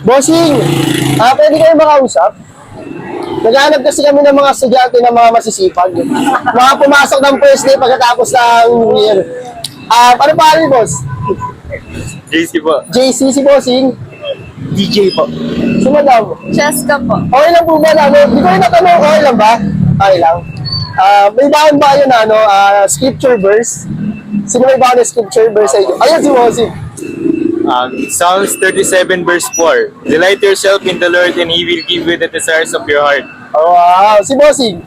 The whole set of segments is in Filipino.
Bossing, pwede kayo makausap? Naghahanap kasi kami ng mga estudyante ng mga masisipag. Mga pumasok ng first day pagkatapos ng year. Ano pa rin, boss? JC po. JC, si Bossing. DJ po. Si Madam. Cheska po. Okay lang po ba na, di ko rin natanong, okay lang ba? Okay lang. May baon ba yun na, scripture verse? Sino may baon na scripture verse sa inyo? Ayun, si Bossing. Psalms 37 verse 4. Delight yourself in the Lord and He will give you the desires of your heart. Oh, wow, si Bossing.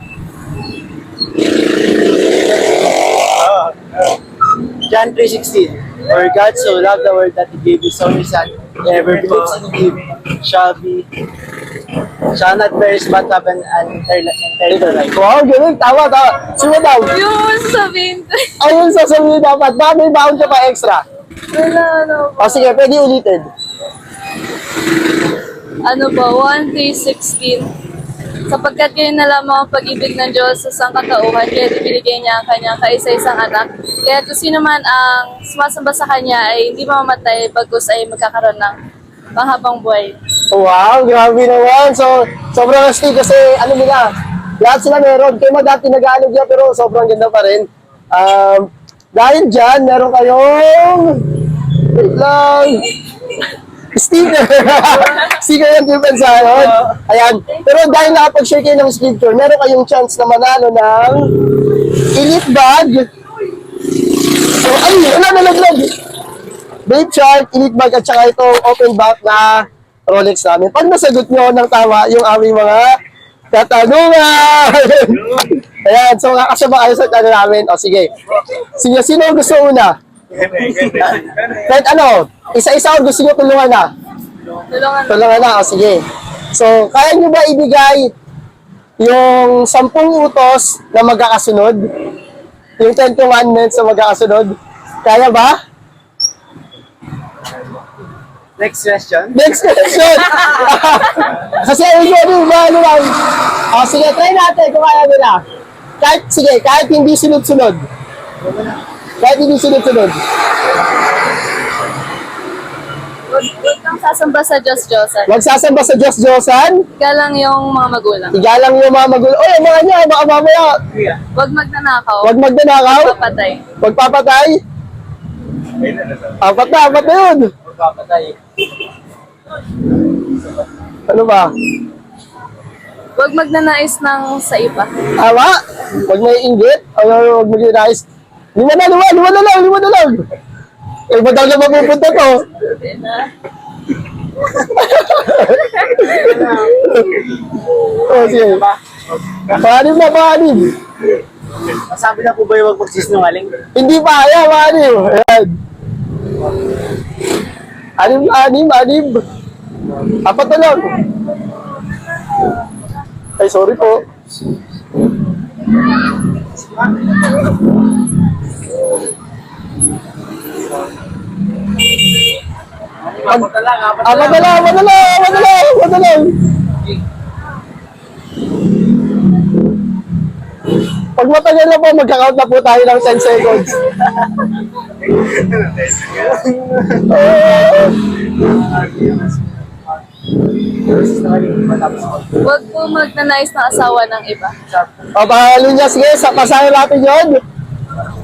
John 3:16. For God so loved the world that He gave His only Son, whoever believes in Him shall not perish but have an eternal life. Wow, ganun, tama. Si Madam. Yung sabihin ko. Ayun, sasabihin dapat. Ba, may baon ka pa extra. Wala, O sige, pwede ulitin. Ano ba? 1:3:16. Sapagkat kayo na lamang ang pag-ibig ng Diyos sa sangkatauhan, kaya ibinigay niya ang kanyang kaisa-isang anak. Kaya kung sino man ang sumasamba sa kanya ay hindi mamamatay, bagkus ay magkakaroon ng panghabang buhay. Wow, grabe naman. So, sobrang astig kasi ano nila, lahat sila meron. Kayo dati nag-aanog yan, pero sobrang ganda pa rin. Dahil dyan, meron kayong, wait lang, sticker. Sticker yung Tipensayon. Ayan. Pero dahil nakapag-share kayo ng scripture, meron kayong chance na manalo ng elite bag. So, ay, wala nalaglag. Vape chart, elite bag, at saka itong open back na Rolex namin. Pag nasagot nyo ng tama yung aming mga katanungan. Ayan, so kakasama kayo sa tanong namin. O sige. Sige, sino ang gusto una? Kahit ano, isa-isa o gusto nyo tulungan na? Tulungan na, o sige. So, kaya nyo ba ibigay yung 10 utos na magkakasunod? Yung 10 commandments na magkakasunod? Kaya ba? Next question. Next question! Kasi ayun yun, ano lang. O sige, try natin kung kaya nila. Kahit hindi sunod-sunod. Kahit hindi sunod-sunod. Huwag kang sasamba sa Diyos-Diyosan. Magsasamba sa Diyos-Diyosan. Galang yung mga magulang. Igalang yung mga magulo. Oy, mga niya, baka mamaya. Huwag magnanakaw. Huwag magnanakaw. Papatay. Huwag papatay. Apat na yun. Magpapatay. Ano ba? Huwag magnanais ng sa iba. Tama? Huwag may inggit. Huwag mag-inayos. Lima na lang. Eh, ba daw na mapupunta to? Oh, sige. Panim. Masabi na po ba yung wag magsisinungaling? Hindi pa kaya, panim. Ayan. Anim. Apat na lang. Ay, sorry po. Apat na lang. Apat na lang. Pag matagal na po, magka-count na po tayo ng 10 seconds. Huwag po magnanais ng asawa ng iba. O, pahalin niya. Sige, pasahin natin yun.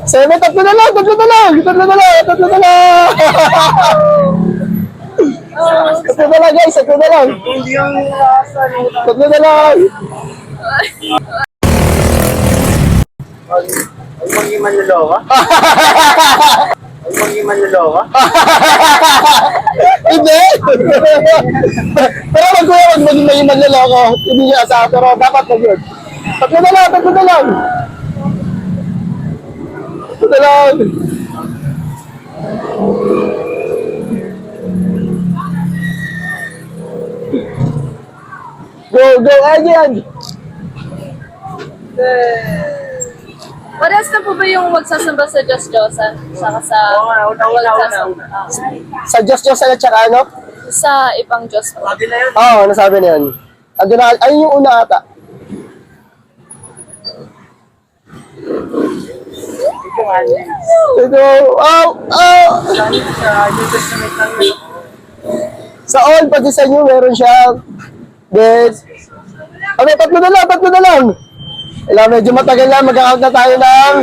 Sebe, tatlo na lang. Tatlo na lang, guys. Tatlo na lang. Tatlo na lang. Ay, maging manloloko? Hindi. Pero wag maging manloloko. Hindi niya asawa, pero dapat mag yun. Tatlo na lang. Go, again. Parehas na po ba yung magsasamba sa Diyos-Diyosan? Saka sa... Una. Sa Diyos at saka ano? Sa ibang Diyos po. Sabi na yun. Oo, nasabi na yun. Ayun yung una ata. commandments. Ito, Sa New Testament lang yun. Sa all, pati sa inyo, meron siya. Then, okay, tatlo na lang. Alam, medyo matagal na, mag-count na tayo ng...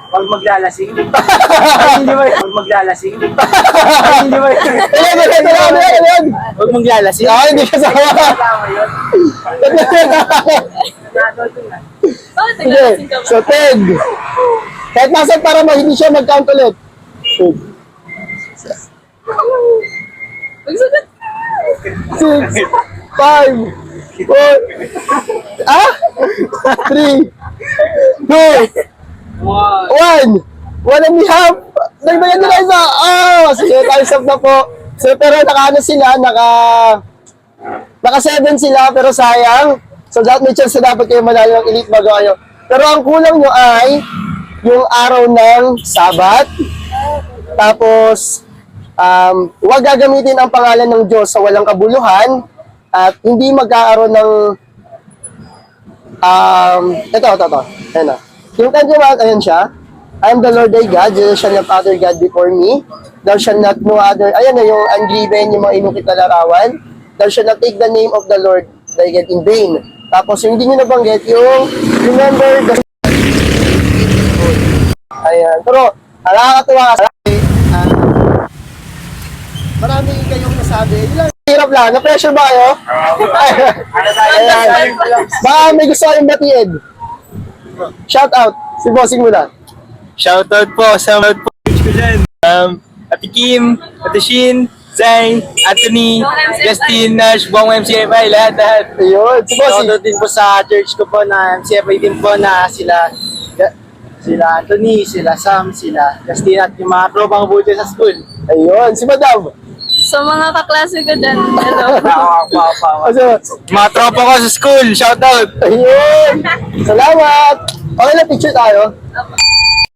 Pag maglalasing. Ay, hindi ba yun? Pag maglalasing. Ay, hindi ba yun? Ayan. Pag maglalasing. Ah, hindi kasama. Kasama yun. Bakit Sige, naglalasing ka ba? so 10. Kahit nasan para hindi siya mag-count ulit. 6, 5, 4, 3, 2, 1 and a half. Nagbayan nila isa. Sige, time's up na po. So, pero naka sila, naka 7 sila, pero sayang. So, may chance na dapat kayo manalo ng elite bago kayo. Pero ang kulang nyo ay yung araw ng Sabat. Tapos, huwag gagamitin ang pangalan ng Diyos sa walang kabuluhan at hindi magkakaroon ng ito. Ayan na. Yung kanjuman, ayan siya. I am the Lord thy God, there shall not other God before me. Thou shalt not no other, ayan na yung ungiven, yung mga inukit na larawan. Thou shalt not take the name of the Lord thy God in vain. Tapos yung hindi nyo nabanggit, yung remember the... Ayan. Pero, nakakatuwa kasi, marami kayong nasabi. Hirap lang. Na-pressure ba kayo? Ayan. Baka may gusto kayong batiin. Shout out. Si Bossing muna. Shoutout po sa mga coach ko dyan. Ate Kim, Ate Shin, Zay, Anthony, Justin, Nash, buong MCFI, lahat. Ayun. Si Bossing. Shoutout din po sa church ko po na MCFI din po na sila Anthony, sila Sam, sila Justin at yung mga tropang buti sa school. Ayun. Si Madam. Sa mga kaklase ko dyan, hello. Kasi, Mga tropa ko sa school, shoutout! ayun. Salamat. Okay na, picture tayo.